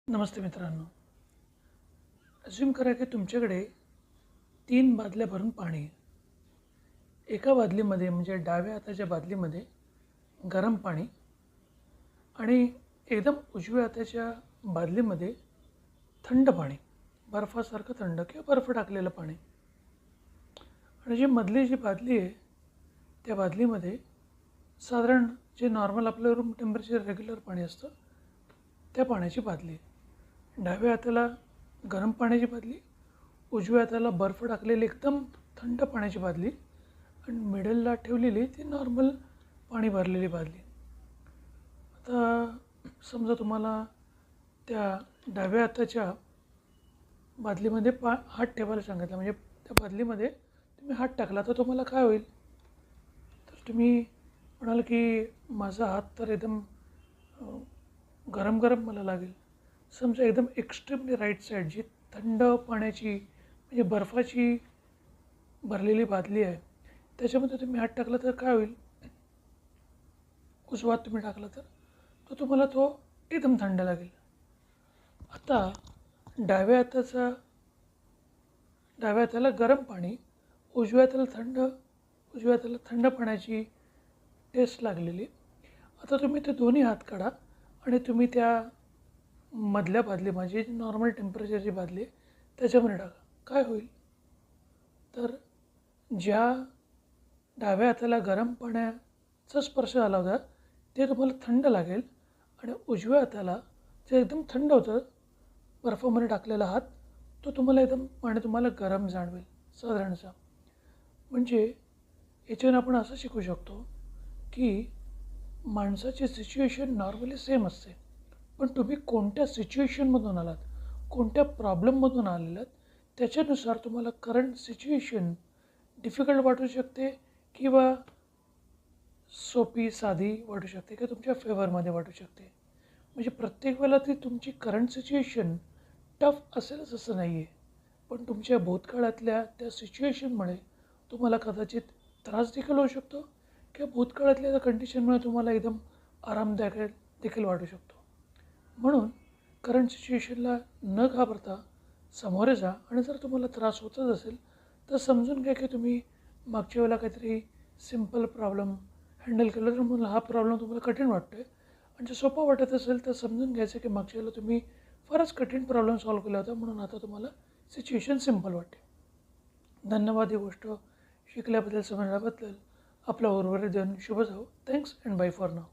नमस्ते मित्रांनो. अज्युम करा की तुमच्याकडे 3 बादल्या भरून पाणी आहे. एका बादलीमध्ये म्हणजे डाव्या हाताच्या बादलीमध्ये गरम पाणी आणि एकदम उजव्या हाताच्या बादलीमध्ये थंड पाणी, बर्फासारखं थंड किंवा बर्फ टाकलेलं पाणी. आणि जी मधली जी बादली आहे त्या बादलीमध्ये साधारण जे नॉर्मल आपलं रूम टेम्परेचर रेग्युलर पाणी असतं त्या पाण्याची बादली आहे. डाव्या हाताला गरम पाण्याची बादली, उजव्या हाताला बर्फ टाकलेली एकदम थंड पाण्याची बादली आणि मिडलला ठेवलेली ती नॉर्मल पाणी भरलेली बादली. आता समजा तुम्हाला त्या डाव्या हाताच्या बादलीमध्ये हात ठेवायला सांगितलं, म्हणजे त्या बादलीमध्ये तुम्ही हात टाकला तर तुम्हाला काय होईल? तर तुम्ही म्हणाल की माझा हात तर एकदम गरम गरम मला लागेल. समजा एकदम एक्स्ट्रीमली राईट साईड जी थंड पाण्याची म्हणजे बर्फाची भरलेली बादली आहे त्याच्यामध्ये तुम्ही हात टाकला तर काय होईल? उजवा हात तुम्ही टाकला तर तुम्हाला तो एकदम थंड लागेल. आता डाव्या हाताला गरम पाणी, उजव्या हाताला थंड पाण्याची टेस्ट लागलेली. आता तुम्ही ते दोन्ही हात काढा आणि तुम्ही त्या मधल्या बादली म्हणजे नॉर्मल टेम्परेचरची बादली आहे त्याच्यामध्ये टाका. काय होईल? तर ज्या डाव्या हाताला गरम पाण्याचा स्पर्श झाला होता ते तुम्हाला थंड लागेल आणि उजव्या हाताला जे एकदम थंड होतं बर्फामध्ये टाकलेला हात तो तुम्हाला एकदम पाणी तुम्हाला गरम जाणवेल साधारणतः. म्हणजे याच्यावर आपण असं शिकू शकतो की माणसाची सिच्युएशन नॉर्मली सेम असते, पण तुम्ही कोणत्या सिच्युएशनमधून आलात, कोणत्या प्रॉब्लेममधून आलेलात त्याच्यानुसार तुम्हाला करंट सिच्युएशन डिफिकल्ट वाटू शकते किंवा सोपी साधी वाटू शकते किंवा तुमच्या फेवरमध्ये वाटू शकते. म्हणजे प्रत्येक वेळेला ती तुमची करंट सिच्युएशन टफ असेलच असं नाही आहे, पण तुमच्या भूतकाळातल्या त्या सिच्युएशनमुळे तुम्हाला कदाचित त्रास देखील होऊ शकतो किंवा भूतकाळातल्या त्या कंडिशनमुळे तुम्हाला एकदम आरामदायक देखील वाटू शकतो. म्हणून करंट सिच्युएशनला न घाबरता सामोरे जा आणि जर तुम्हाला त्रास होतच असेल तर समजून घ्या की तुम्ही मागच्या वेळेला काहीतरी सिम्पल प्रॉब्लेम हँडल केलं तर मला हा प्रॉब्लेम तुम्हाला कठीण वाटतो आहे आणि जर सोपा वाटत असेल तर समजून घ्यायचं की मागच्या वेळेला तुम्ही फारच कठीण प्रॉब्लेम सॉल्व्ह केला होता म्हणून आता तुम्हाला सिच्युएशन सिम्पल वाटते. धन्यवाद. ही गोष्ट शिकल्याबद्दल, समजल्याबद्दल. आपला उर्वरित दिन शुभ जाओ. Thanks and bye for now.